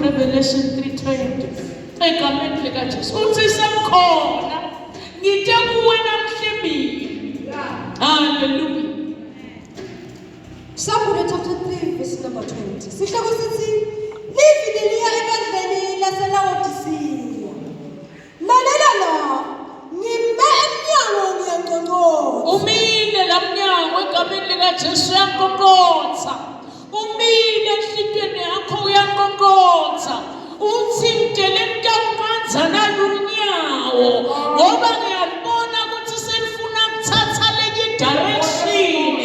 Revelation 3:20. Egameni lika Jesu. Uthi semkhona ngithe kuwe namhlebile. Hallelujah. Samuel chapter 3 verse number 20. Sihloko sithi livini liya ebandleni laseLaodicea. Lalela la ngime emnyango ngiyanqonqotha. Umile lamnyango egameni lika Jesu uyanqonqotha. Umile enhlitweni yakho uyanqonqotha. Uthintele mntawukanzana lunyawo ngoba ngiyabona ukuthi selifuna ukuthatha lenye direction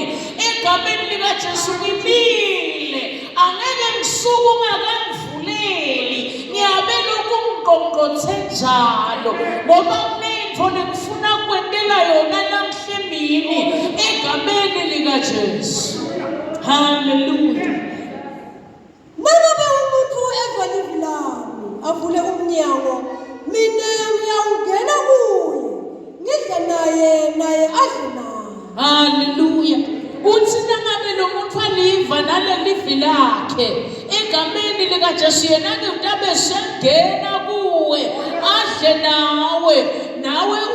egameni lika Jesu ngimile angeke ngisuke ungakangivuleli ngiyabela ukungqongqothe njalo ngoba kunento nekufuna kwentela yona namhlembini egameni lika Jesu. Hallelujah. Nangabe umuntu evalivulami avule umnyango mina ngiyawungena kuye ngidle naye adle naye. Hallelujah. Uthi nangabe lo muntu aliva nalelivi lakhe egameni lika Jesu yena ke utabe sengena kuwe adle nawe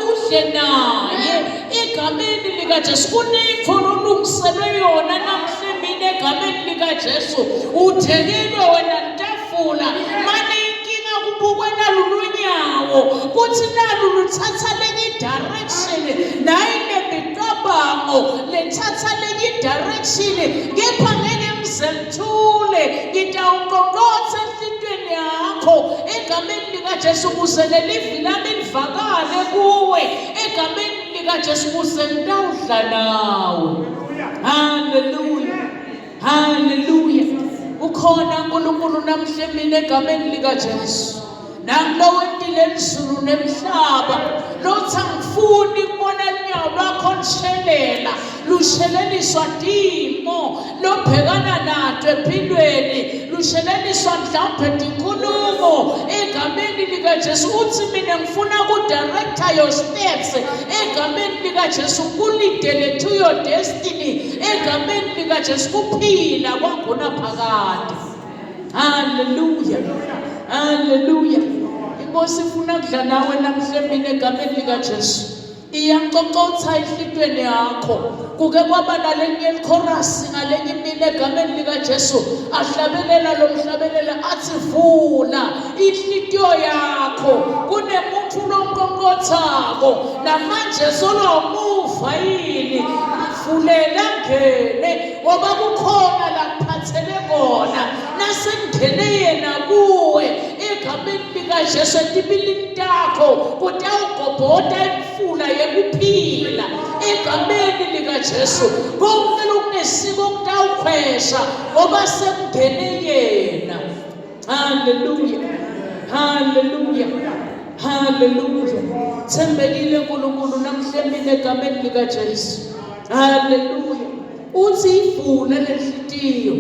udle naye egameni lika Jesu. Kunento olungiselwe yona namhlanje egameni lika Jesu. Uthekelwe wena ntafula manje inkinga kubukwe nalulunyawo kuthi nalu luthatha lenye direction naye nemicabango lethatha lenye direction kepha ngeke mzemthule ngitawuqoqotha enhlitweni yakho egameni lika Jesu ukuze lelivi lami livakale kuwe egameni lika Jesu ukuze ngitawudla nawe. Hallelujah. Hallelujah. Ukhona uNkulunkulu namhlanje egameni lika Jesu. Nangilowo wentile elizulu nemhlaba lothi angifuni kubona unyawo lwakho lushelela lusheleliswa dimo lobhekana nato empilweni lusheleliswa mhlawumbe inkulumo egameni lika Jesu. Uthi mina ngifuna ukudirector your steps egameni lika Jesu kulidele to your destiny egameni lika Jesu kuphila kwangona phakade. Hallelujah. Hallelujah. Nkosi ufuna kudla nawe namhlanje egameni likaJesu. Iyanqoqotha enhlitweni yakho. Kuke kwaba nalenye ichorus ngalenye imini egameni likaJesu. Ahlabelela lo mhlabelela athi vula inhlitiyo yakho. Kunemuntu lonqoqothako namanje solo muva yini. Vulela ngene ngoba kukhona la kuphathele kona. Nasengene yena kuwe egameni likaJesu etibilini takho kutawugobhoda imfula yekuphila egameni likaJesu. Konke lokunesiko kutawukhwesha ngoba sekungene yena. Hallelujah, hallelujah, hallelujah. Thembekile uNkulunkulu namhlanje egameni likaJesu. Hallelujah. Uthi ivule lenhlitiyo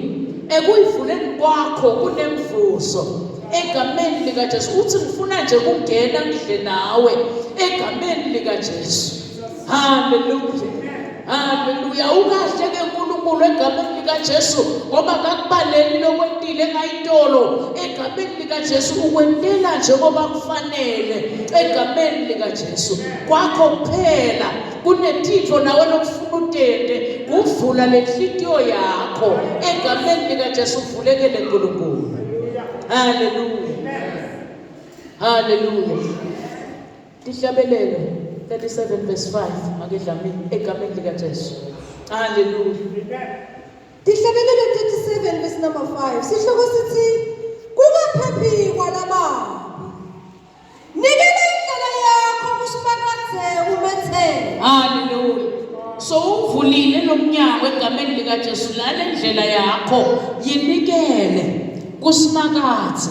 ekuyivuleni kwakho kunemvuzo egameni likaJesu. Uthi ngifuna nje ukungena ngidle nawe egameni likaJesu. Hallelujah, hallelujah. Ukahle ke uNkulunkulu egameni likaJesu ngoba kakubaleli lokwentile ngayitolo egameni likaJesu ukwentela nje ngoba kufanele egameni likaJesu. Kwakho kuphela kunetitho nawe lokufuna utende kuvula lenhlitiyo yakho egameni likaJesu. Uvulekele uNkulunkulu. Hallelujah, hallelujah. Tihlabelele 37 verse 5 makedlamini egameni likaJesu. Hallelujah. Tihlabelele 37 verse number 5. Sihloko sithi kungaphephi kwalababi. Nikela indlela yakho kusimakathe umethele. Hallelujah. So uvulile lo mnyango egameni likaJesu. Lale ndlela yakho yinikele kusimakathe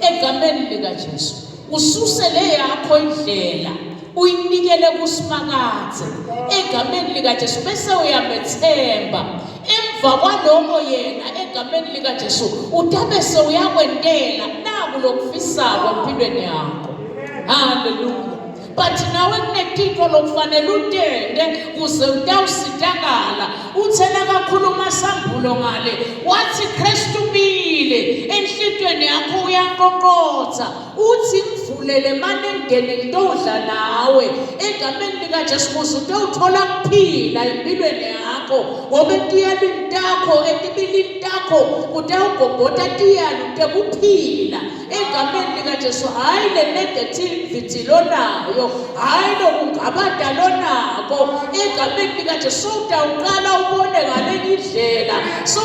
egameni likaJesu. Ususe le yakho indlela uyinikele kusimakathe egameni likaJesu bese uyamethemba. Emva kwaloko yena egameni likaJesu utabe sewuyakwentela naku lokufisako empilweni yakho. Hallelujah. But nawe kunetitho lokufanele utende kuze utawusitakala. Uthena kakhuluma sambulo ngale wathi Kristu umile enhlitweni yakho uyanqoqotha. Uthi ngivulele manje ngene ngidodla nawe egameni likaJesu kuze utawuthola kuphila empilweni yakho ngoba etiyalini takho etibilini takho utawugobhoda tiyalo tekuphila egameni likaJesu. Hayi le negativity lonayo, hayi lokungabada lonako egameni likaJesu. Utawuqala ubone ngalenye indlela,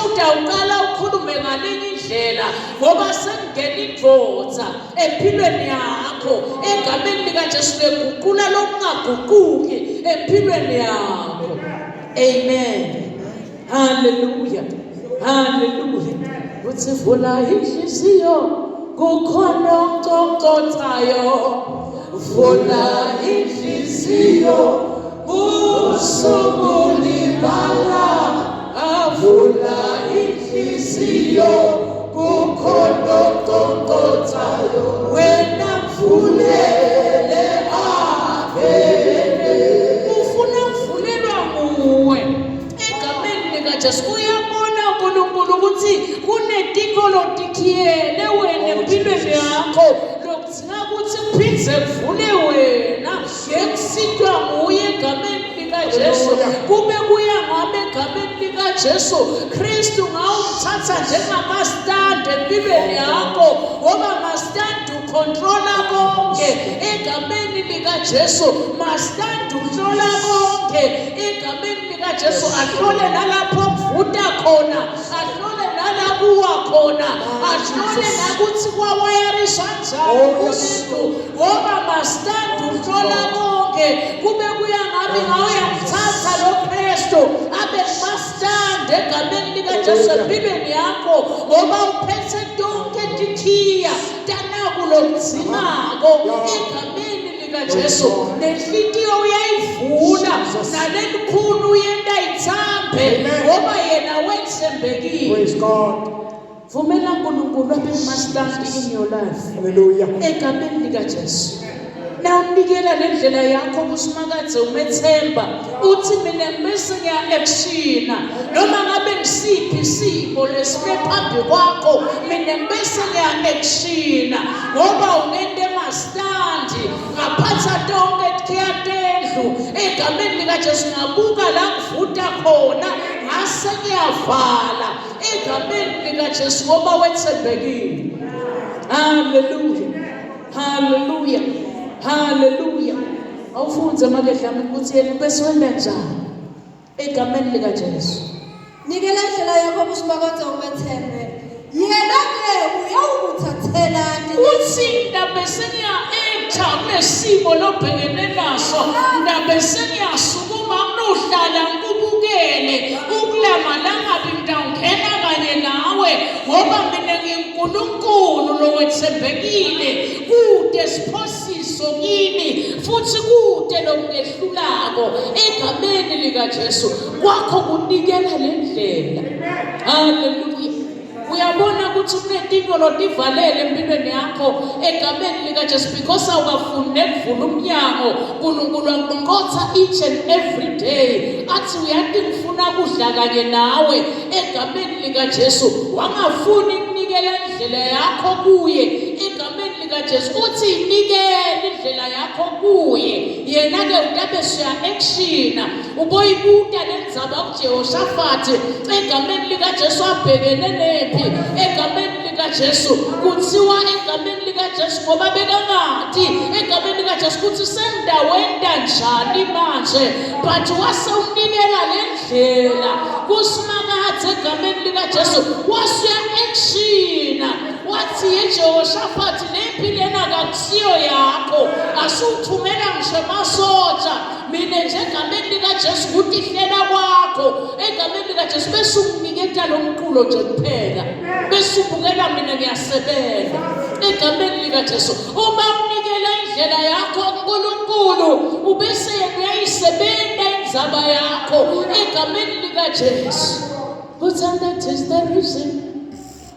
utawuqala ukhulume ngalenye indlela ngoba sengena indvodza empilweni yakho egameni likaJesu. Leguqula lokungaguquki empilweni yakho. Amen. Hallelujah, hallelujah. Uthi vula inhliziyo kukhona onqoqothayo. Vula inhliziyo usuku libala. Vula inhliziyo kukhona onqoqothayo. Wena mvulele avele. Ufuna kuvulelwa nguwe egameni likaJesu. Uyabona uNkulunkulu ukuthi kunetiko lotikhiyele wena empilweni yakho lokudzinga ukuthi kuphindze kuvule wena yekusitwa nguye egameni likaJesu. Kube kuya ngabe egameni likaJesu Kristu ngawuthatha njengamastandi empilweni yakho ngoba mastandi ukontrola konke egameni likaJesu. Mastandi uhlola konke egameni likaJesu. Ahlole nalapho kuvuta khona, ahlole nalakuwa khona, ahlole nakuthi kwawayarisha njani umuntu ngoba mastandi uhlola konke. Kube kuya ngabe ngawe yamthatha lo Kristu abe mastandi egameni likaJesu empilweni yakho ngoba uphethe tonke tikhiya tanakulo kudzimako egameni likaJesu. Nenhlitiyo uyayivula nalelikhulu uyenda ithambe ngoba yena wethembekile. Praise God. Vumela uNkulunkulu abe mastandi in your life. Hallelujah. Egameni likaJesu. Na unikela lendlela yakho kusimakadze umethemba uthi mina bese ngiya-actiona noma ngabe ngisiphi isimo lesime phambi kwakho mina bese ngiya-actiona ngoba unento ngastandi ngaphatha tonke khiyatendlu egameni likaJesu ngabuka la ngivuta khona ngase ngiyavala egameni likaJesu ngoba wethembekile. Hallelujah, hallelujah, hallelujah. Awufunze makedlami ukuthi yena bese wenda njani egameni likaJesu. Nikela indlela yakho kusimakathe umethembe. Yena-ke uyawukuthathela uthi ndabe sengiya enter kulesimo lobhekene naso ndabe sengiyasukuma kunohlala ngikubukele ukulama langabi ngidawungena kanye nawe ngoba mina ngiNkulunkulu lowethembekile kude siphosiso kimi futhi kude lokungehlulako egameni likaJesu kwakho kunikela le ndlela. Hallelujah. Uyabona ukuthi kunezinto lotivalele empilweni yakho egameni likaJesu because awukafuni ukuvula umnyango uNkulunkulu akuqonqotha each and every day athi uyathi ngifuna kudla kanye nawe egameni likaJesu wangafuni ukunikela indlela yakho kuye egameni likaJesu uthi inikele indlela yakho kuye yena ke utabe siya action uboyibuta lenzaba kuJehoshafati egameni likaJesu abhekene nephi egameni likaJesu kuthiwa egameni likaJesu ngoba bekangathi egameni likaJesu kuthi sengidawenda njani manje but wase unikela lendlela kusimakathe egameni likaJesu wasiya action wathi yeJehoshafati lephi lena kakusiyo yakho asuthumela ngisho amasotsha mina njengameni likaJesu ukuthi ihlela kwakho egameni likaJesu bese unginiketa lo mqulo nje kuphela bese ubukela mina ngiyasebenza egameni likaJesu uma unikela indlela yakho kuNkulunkulu ubese uyayisebenta inzaba yakho egameni likaJesu. But that is the reason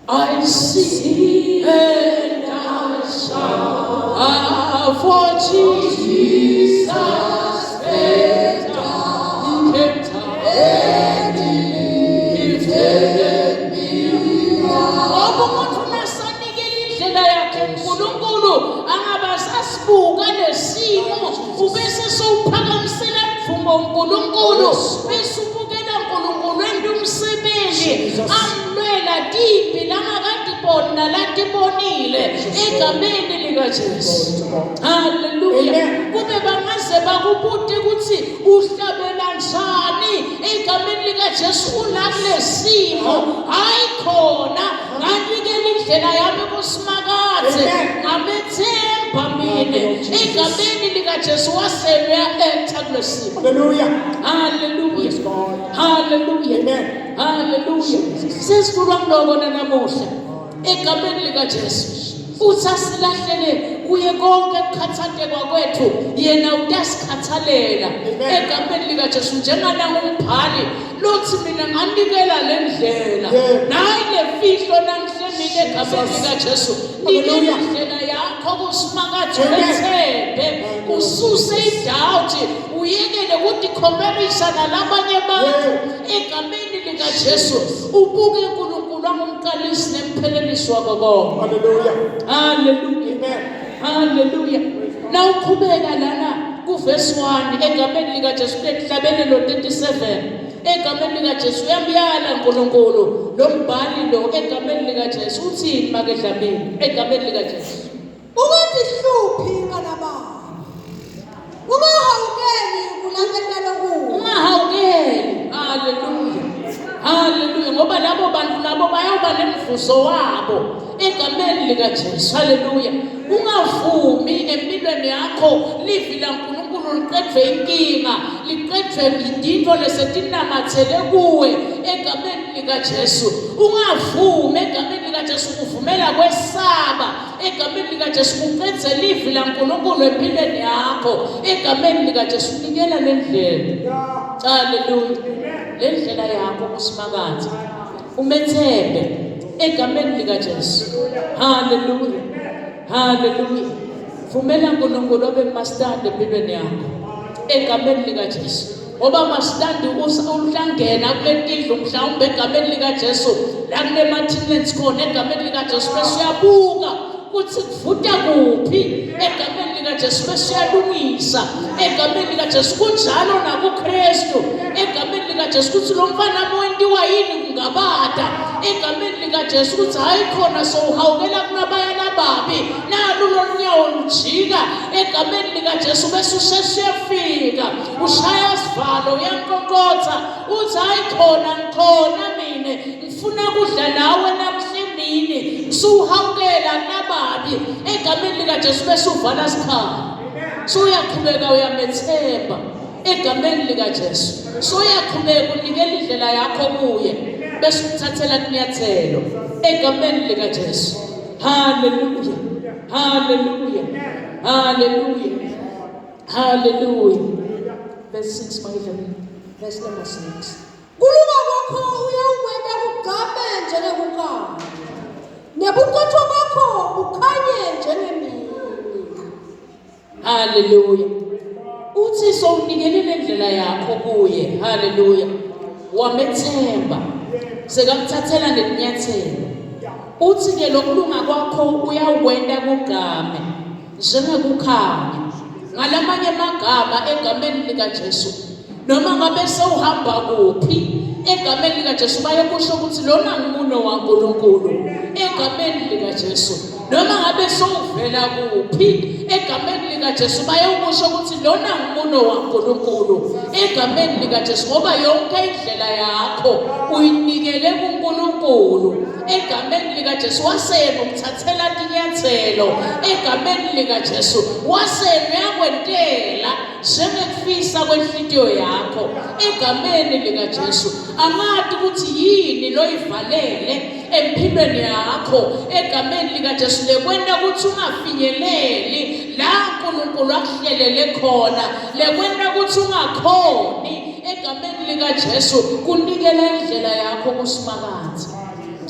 I see and I shout for Jesus paid down, he kept and he lifted me up. Umuntu nasanikela indlela yakhe uNkulunkulu angabasasibuka lesimo ubese sowuphakamisela mvumo uNkulunkulu bese ubukela uNkulunkulu endumsebenzi amlwela dipi langakade bona latibonile egameni likaJesu. Hallelujah. Kube bangaze bakubuti ukuthi uhlabela njani egameni likaJesu unakulesimo hayi khona nganikela indlela yami kusimakathe ngamethemba mina egameni likaJesu waselwa enter kulesimo. Hallelujah. Hallelujah. God. Hallelujah. Amen. Hallelujah. Sesikhuluma ngokona namuhla egameni likaJesu. Futhi asilahlele kuye konke ukukhathalelwa kwethu yena uyasikhathalela egameni likaJesu njengana umbhali lothi mina nganikela le ndlela nayi lefihlo namhlanje egameni likaJesu nikela indlela yakho kusimakathe wethembe ususe idoubt uyekele ukuthi comparison nalabanye abantu egameni likaJesu ubuke uNkulunkulu angumqalisi nemphelelisi wako konke. Hallelujah. Hallelujah. Amen. Hallelujah. Now uqhubeka lana ku verse 1 egameni likaJesu lehlabelelo 37 egameni likaJesu uyamyala uNkulunkulu lo mbhali lo egameni likaJesu uthini makedlamini egameni likaJesu ukuthi hluphi kanabani ungahawukeli kulalela kuwo ungahawukeli. Hallelujah. Hallelujah. Ngoba labo bantu labo bayoba nemvuzo wabo egameni likaJesu. Hallelujah. Ungavumi empilweni yakho livi la uNkulunkulu liqedwe inkinga liqedwe idinto lesetinamathele kuwe egameni likaJesu. Ungavumi egameni likaJesu kuvumela kwesaba egameni likaJesu kuqedze livi la uNkulunkulu empilweni yakho egameni likaJesu nikela lendlela. Hallelujah. Lendlela yakho kusimakathe umethembe egameni likaJesu. Hallelujah. Hallelujah. Vumela uNkulunkulu abe mastandi empilweni yakho egameni likaJesu. Oba mastandi uhlangena kuletindlu mhlawumbe egameni likaJesu la kunemathilence khona egameni likaJesu bese uyabuka kuthi kuvuta kuphi egameni likaJesu bese uyalungisa egameni likaJesu kunjalo nakuKristu egameni likaJesu kuthi lo mfana wentiwa yini kungabada egameni likaJesu kuthi hayi khona sowuhawukela kunabayana babi nalu lonyawo lujika egameni likaJesu bese usheshe uyafika ushaya sivalo uyankonkotha uthi hayi khona ngikhona mina ngifuna kudla nawe namhlanje suhawukela nababi egameni likaJesu bese uvala sikhala suyaqhubeka uyamethemba egameni likaJesu suyaqhubeka unikela indlela yakho kuye bese uthathela kunyathelo egameni likaJesu. Hallelujah, hallelujah, hallelujah, hallelujah. Verse 6 mayelana verse number 6. Kulunga kwakho uyawukwenda kugame njengekukama nebuqotho bakho bukhanye njengemini. Hallelujah. Uthi sowunikelele indlela yakho kuye. Hallelujah. Wamethemba sekakuthathela nelinyathelo. Uthi ke lokulunga kwakho uyawukwenda kugame njengekukhanya. Ngalamanye amagama egameni likaJesu noma ngabe sewuhamba kuphi egameni likaJesu bayekusho ukuthi lona ngumuno waNkulunkulu egameni likaJesu noma ngabe sewuvela kuphi egameni likaJesu bayekusho ukuthi lona ngumuno waNkulunkulu egameni likaJesu ngoba yonke indlela yakho uyinikele kuNkulunkulu egameni likaJesu waseyena ukuthathela inyathelo egameni likaJesu waseyena uyakwentela njengekufisa kwenhliziyo yakho egameni likaJesu. Amazi ukuthi yini loyivalele empilweni yakho egameni likaJesu lekwenda ukuthi ungafinyeleli la uNkulunkulu akuhlelele khona lekwenda ukuthi ungakhoni egameni likaJesu kunikela indlela yakho kusimakade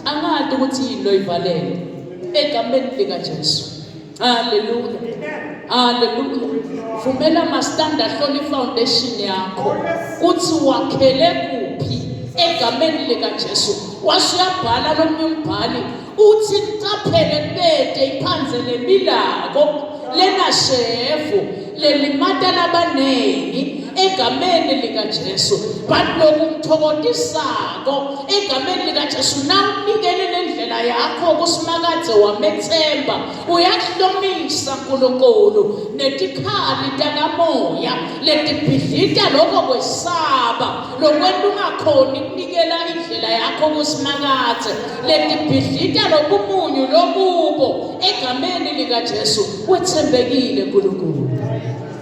angazi ukuthi yini loyivalele egameni likaJesu. Hallelujah, hallelujah. Vumela mastanda hloli foundation yakho kuthi wakhele kuphi egameni likaJesu. Wasiyabhala lombhali uthi nicaphele kubede iphanze lemilako lenashevu lelimata labanengi egameni likaJesu but lokuthokotisako egameni likaJesu nawunikele lendlela yakho kusimakade wamethemba uyahlomisa uNkulunkulu netikhali takamoya letibhidlita lokho kwesaba lokwenda ungakhoni kunikela indlela yakho kusimakade letibhidlita lokumunyu lokubo egameni likaJesu wethembekile uNkulunkulu.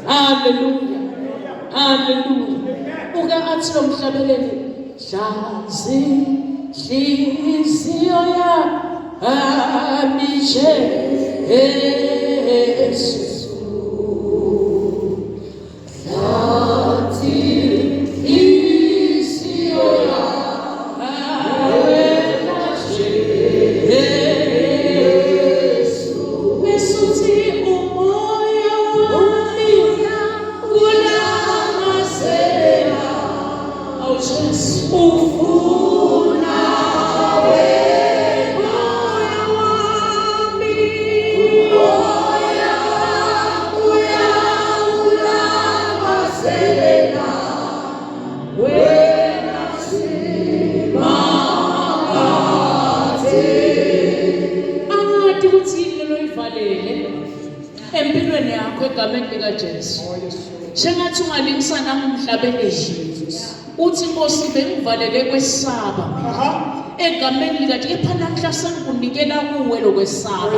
Hallelujah, hallelujah. Uke athi lo mhlabeleli hlazi hliziyo yami Jesu hlazi hliziyo yami Jesu besuthi umoya wami kulamasela oh Jesu ufuna wena wami moya uyawulamasela wena simakade angathi ukuthi yini loyivalele empilweni yakho egameni likaJesu. Sengathi ungalingisana ngomhlabeleli uthi Nkosi bengivalele kwesaba egameni likaJesu epha namhla sengikunikela kuwe lokwesaba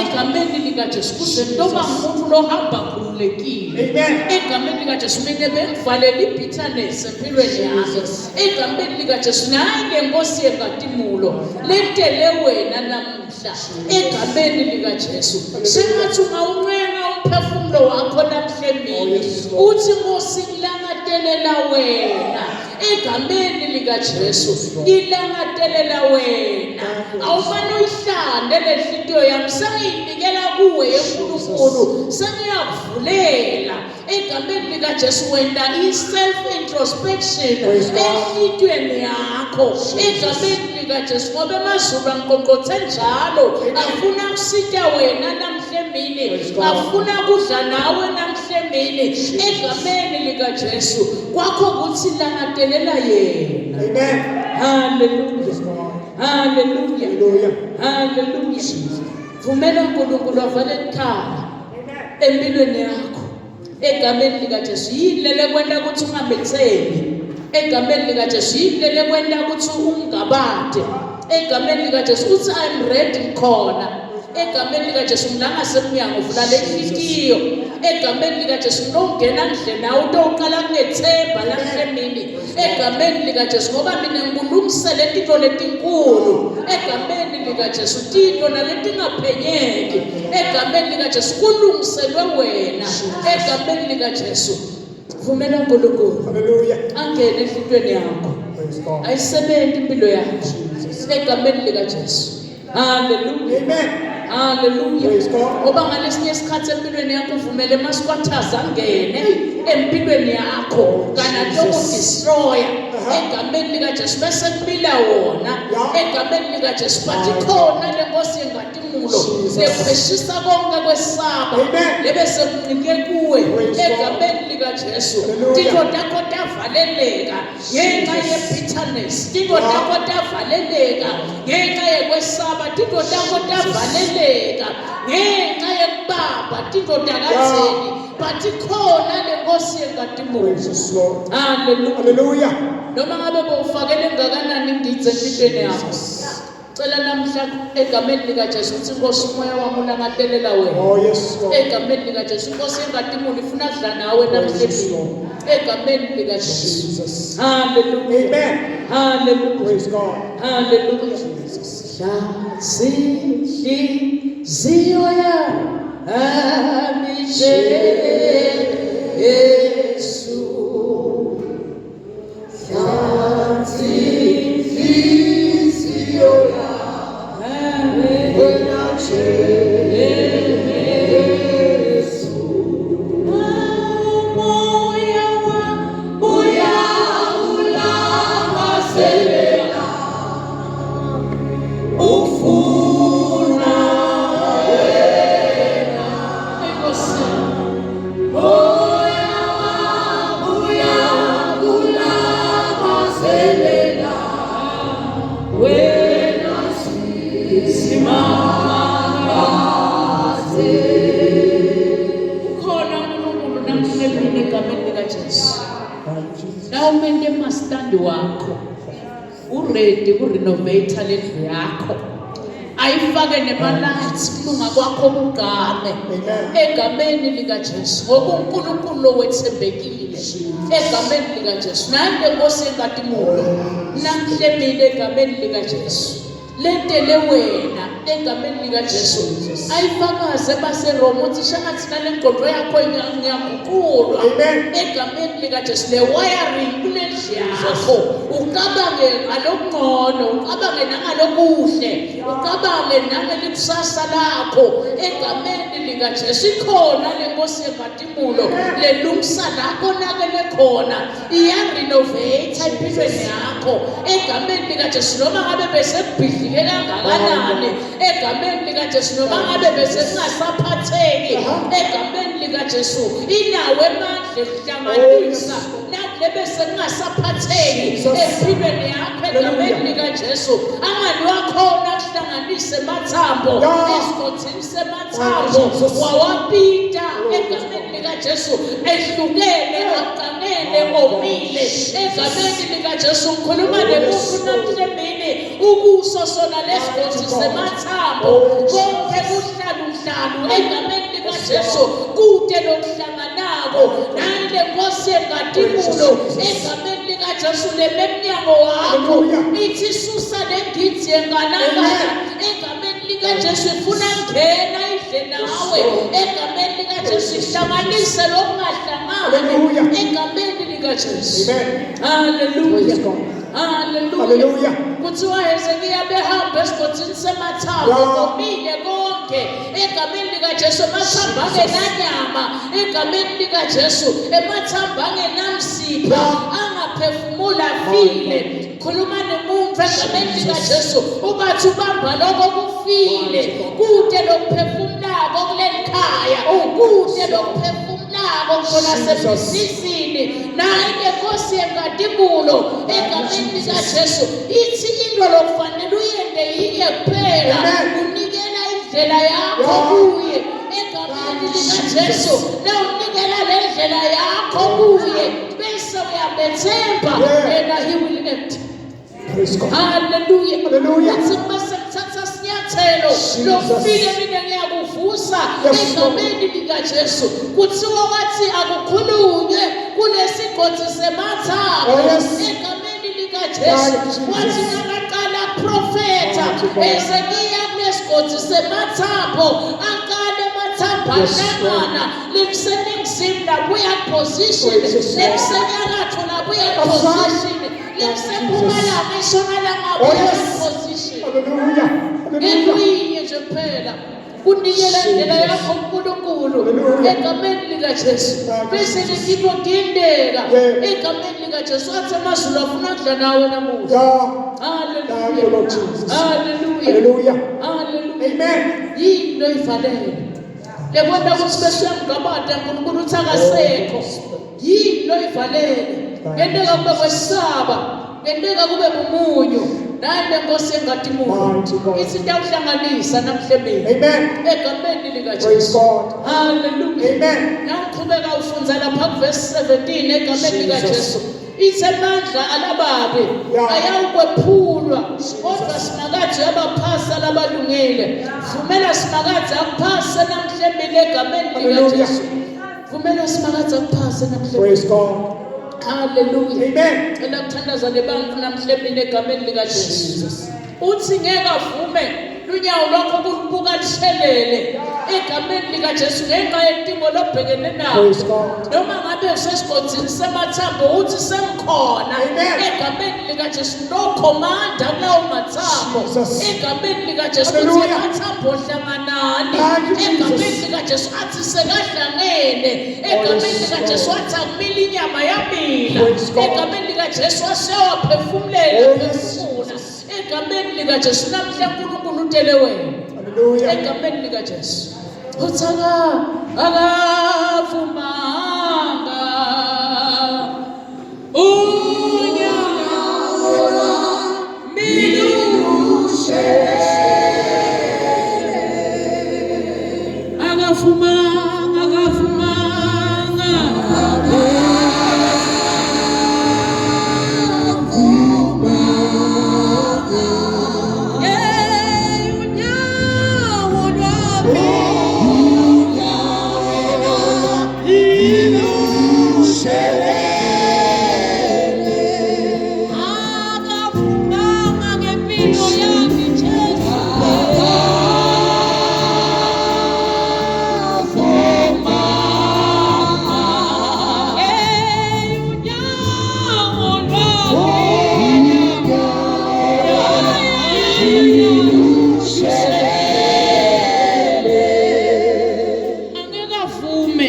egameni likaJesu kuze ntoba umuntu lohamba khululekile egameni likaJesu mina bengivalele ibitterness empilweni yakho egameni likaJesu naye Nkosi yengadimulo lentele wena namuhla egameni likaJesu. Sengathi ungawuncenga umphefumulo wakho namhlanje uthi Nkosi ngilangatelela wena egameni likaJesu ngilangatelela wena awumane uyihlande lenhliziyo yami sengiyinikela kuwe yeNkulunkulu sengiyakuvulela egameni likaJesu wena i-self introspection enhliziyweni yakho egameni likaJesu ngoba emazulu angiqoqothe njalo afuna ukusitha wena namhla emini afuna kudla nawe namhla emini egameni likaJesu kwakho ukuthi langatelela yena. Amen. Hallelujah. Hallelujah. Hallelujah. Vumela uNkulunkulu avale ikhala empilweni yakho egameni likaJesu. Yilele kwenda ukuthi ungamethembi egameni likaJesu. Yilele kwenda ukuthi ungabade egameni likaJesu. Uthi I'm ready khona egameni likaJesu. Ngilanga semnyango vula lenhliziyo egameni likaJesu. Ngongena ndle nawe utoqala kunethemba lamhle emini egameni likaJesu ngoba mina ngilungisele into letinkulu egameni likaJesu. Into naletingaphenyeki egameni likaJesu kulungiselwe wena egameni likaJesu. Vumela uNkulunkulu Hallelujah. angene enhliziyweni yakho Praise God. ayisebenze impilo yakho egameni likaJesu. Hallelujah. Amen. Hallelujah. Praise God. Ngoba ngalesinye isikhathi empilweni yakho uvumele masikwathaza angene empilweni yakho kana lokudestroya egameni likaJesu bese kumila wona egameni likaJesu. But khona lenkosi engatimulo lepheshisa konke kwesaba lebese kunike kuwe egameni likaJesu. Tito takho tavaleleka ngenxa yebitterness, tito takho tavaleleka ngenxa yekwesaba, tito takho tavaleleka ngenxa yekubaba, tito takatheni. But khona lenkosi engatimulo. Praise the Lord. Hallelujah. Hallelujah. Noma ngabe bowufakele ngakanani inditse empilweni yakho, cela namhla egameni likaJesu ukuthi Nkosi umoya wami ulangatelela wena Oh, yes, Lord. egameni likaJesu. Inkosi engatimuli ifuna kudla nawe namhla egameni likaJesu. Jesus. Hallelujah. Amen. Hallelujah. Praise God. Hallelujah. Hlanhliziyo yami Jesu. Nawumende mastandi wakho uready kurenovate lendlu yakho ayifake nemalights kulunga kwakho kugame egameni likaJesu ngoba uNkulunkulu lo wethembekile egameni likaJesu. Nande Nkosi engatimulo namhle mina egameni likaJesu lentele wena egameni likaJesu ayifakaze baseRoma uthi shangathi nalengqondo yakho ngiyaguqulwa egameni likaJesu. Le wiring kulendlu yakho ucabange ngalokungcono, ucabange nangalokuhle, ucabange nangelikusasa lakho egameni likaJesu. Ikhona lenkosi engatimulo lelungisa lapho nakele khona iyarenovate empilweni yakho egameni likaJesu. Noma ngabe besebhidlike kangakanani egameni likaJesu, noma ngabe besengasaphatheki egameni likaJesu, inawe amandla ehlanganisa nakulebe sengasaphatheki empilweni yakho egameni likaJesu. Amandla wakhona kuhlanganise mathambo esikhothini semathambo wawapita egameni likaJesu ehlukene aqanele omile egameni likaJesu. Ngikhuluma nemuntu namhla emini ukuso sona lesikhothi semathambo konke kuhlaluhlalu egameni likaJesu kude lokuhlanganako nale Nkosi engatimulo egameni likaJesu. Lememnyango wakho ithi susa lengithi enganangana egameni likaJesu. Ifuna ngena idle nawe egameni likaJesu, ihlanganise lokungahlangani egameni likaJesu. Amen. Praise Hallelujah. God. Hallelujah. Hallelujah. Kuthiwa Hezekiya behamba esigodini semathambo Yeah. komile konke egameni likaJesu, amathambo angenanyama egameni likaJesu, amathambo angenamsipha Yeah. angaphefumula afile. Khuluma nomuntu egameni likaJesu ubathi ubamba lokho kufile kude lokuphefumulako kuleli khaya, kude lokuphefumulako khona sebusisini naye inkosi yenkatikulo egameni likaJesu ithi into lokufanele uyende yike kuphela unikela indlela yakho kuye egameni likaJesu. Nawunikela le ndlela yakho kuye bese uyabethemba yena he will act. Praise God. Hallelujah. Hallelujah. Mase kuthatha sinyathelo lokufika mina ngiyakuvusa egameni likaJesu. Kuthiwa wathi akukhulunywe kulesigodi semathambo egameni likaJesu. Wathi nakaqala profeta Hezekiya kulesigodi semathambo aqale mathambo ahlangana lemseningizimu labuya position lemsenyakatho labuya position lemsempumalanga eshonalanga abuya position. Hallelujah. Hallelujah. Ngelinye nje phela kunikela indlela yakho uNkulunkulu egameni likaJesu bese lekipho kuyindeka egameni likaJesu. Athi amazulu afuna ukudla nawe namuhla. Yeah. Thank you, Lord Jesus. Hallelujah. Hallelujah. Hallelujah. Amen. Yinto ivalele lebona ukuthi besiyamgabada uNkulunkulu uthi akasekho. Yinto ivalele ngenteka kube kwesaba, ngenteka kube bumunyu naye lenkosi engatimunyu ithi ntawuhlanganisa namhlebeni Amen. egameni Praise likaJesu. God. Hallelujah. Amen. Nawuqhubeka ufundza lapha kuverse 17 egameni likaJesu ithi amandla alababi ayawukwephulwa kodwa simakathi yabaphasa labalungile. Vumela simakathi akuphase namhlebeni egameni likaJesu. Vumela simakathi akuphase namhlebeni. Praise God. Hallelujah. Amen. Cela kuthandaza lebantu namhlebeni egameni likaJesu. Uthi ngeke avume lunyawo lwakho kulubuka lishelele egameni likaJesu ngenxa yedingo lobhekene nawo. Praise God. Noma ngabe usesigodini semathambo uthi sengikhona egameni likaJesu nokhomanda kulawo mathambo egameni likaJesu uthi amathambo hlanganani egameni likaJesu athi sekahlangene egameni likaJesu athi akumile inyama yamila egameni likaJesu asewaphefumulela phefumula egameni likaJesu. Namhla uNkulunkulu utele wena Hallelujah. egameni likaJesu uthi akavumanga unyawo lwami lushele. Akavumanga, akavumanga unyawo lwami akavumanga ngempilo yami Jesu. Unyawo angekavume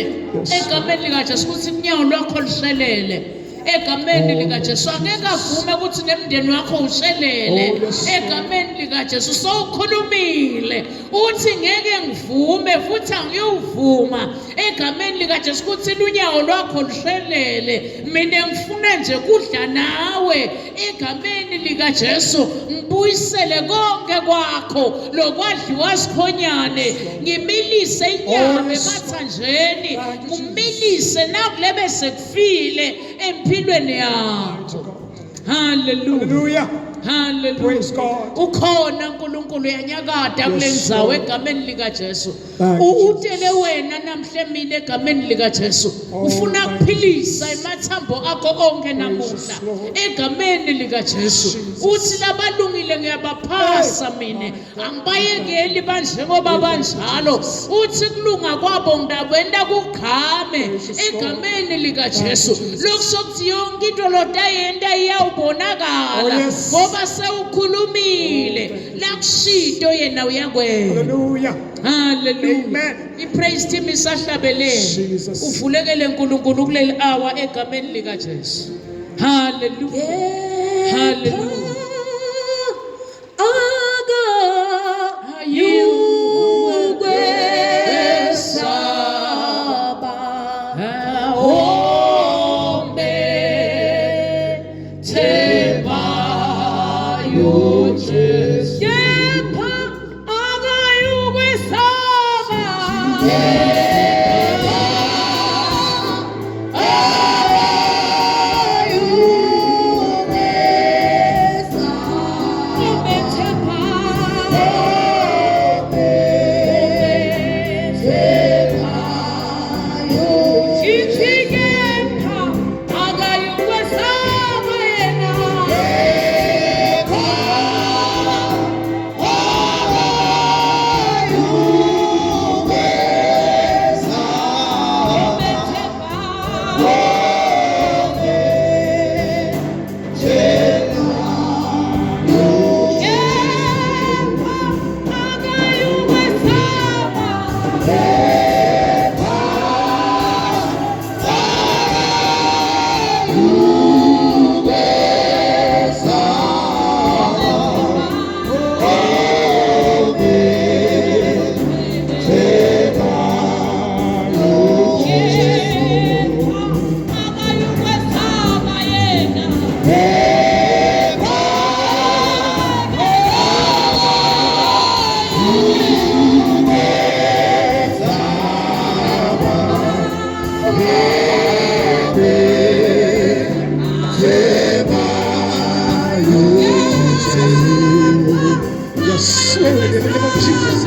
egameni likaJesu ukuthi unyawo lwakho lushelele egameni likaJesu. Angekavume ukuthi nemndeni wakho ushelele egameni likaJesu. Sowukhulumile uthi ngeke ngivume futhi angiyuvuma egameni likaJesu ukuthi unyawo lwakho lushelele. Mina ngifuna nje kudla nawe egameni likaJesu. Ngibuyisele konke kwakho lokwadliwa sikhonyane. Ngimilise inyama emathanjeni, ngimilise nakulebe sekufile empilweni yakho. Hallelujah. Hallelujah. Praise God. Ukhona uNkulunkulu yanyakada kule ndzawo egameni lika Jesu. Utele wena namhle mina egameni lika Jesu. Ufuna ukuphilisa emathambo akho onke namuhla egameni lika Jesu. Uthi labalungile ngiyabaphasa mina. Angibayekeli banje ngoba banjalo. Uthi kulunga kwabo ngidabenda kugqame egameni lika Jesu. Lokusokuthi yonke into lotayenda iyawubonakala. Ngoba sewukhulumile lakushito yena uyakwenza. Hallelujah. Hallelujah. Amen. I-praise team isahlabelele. Uvulekele uNkulunkulu kuleli hour egameni lika Jesu. Hallelujah. Hallelujah. Yes, Lord, in the name of Jesus.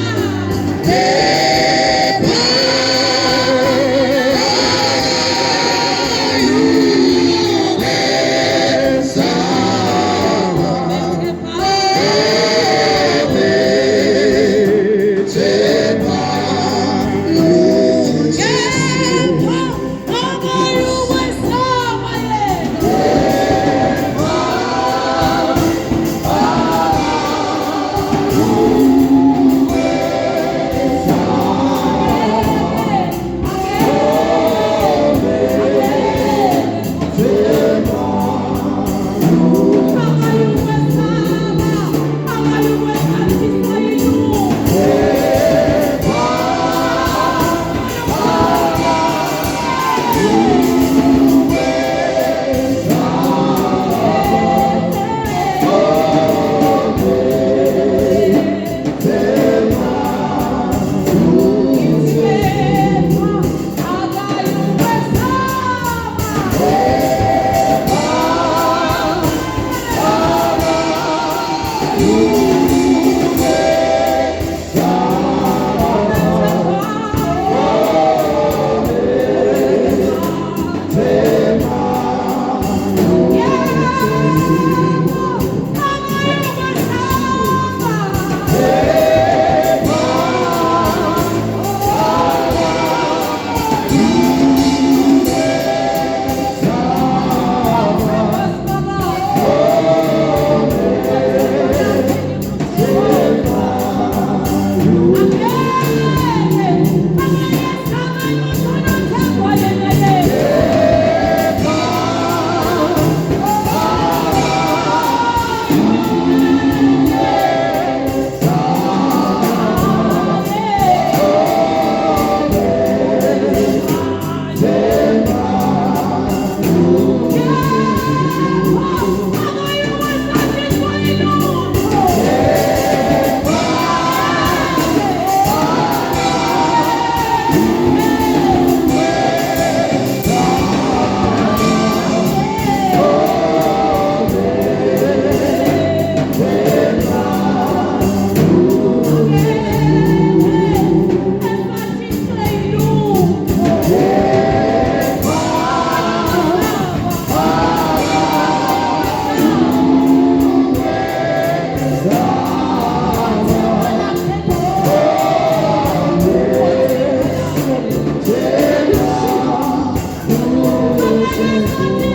Mungu.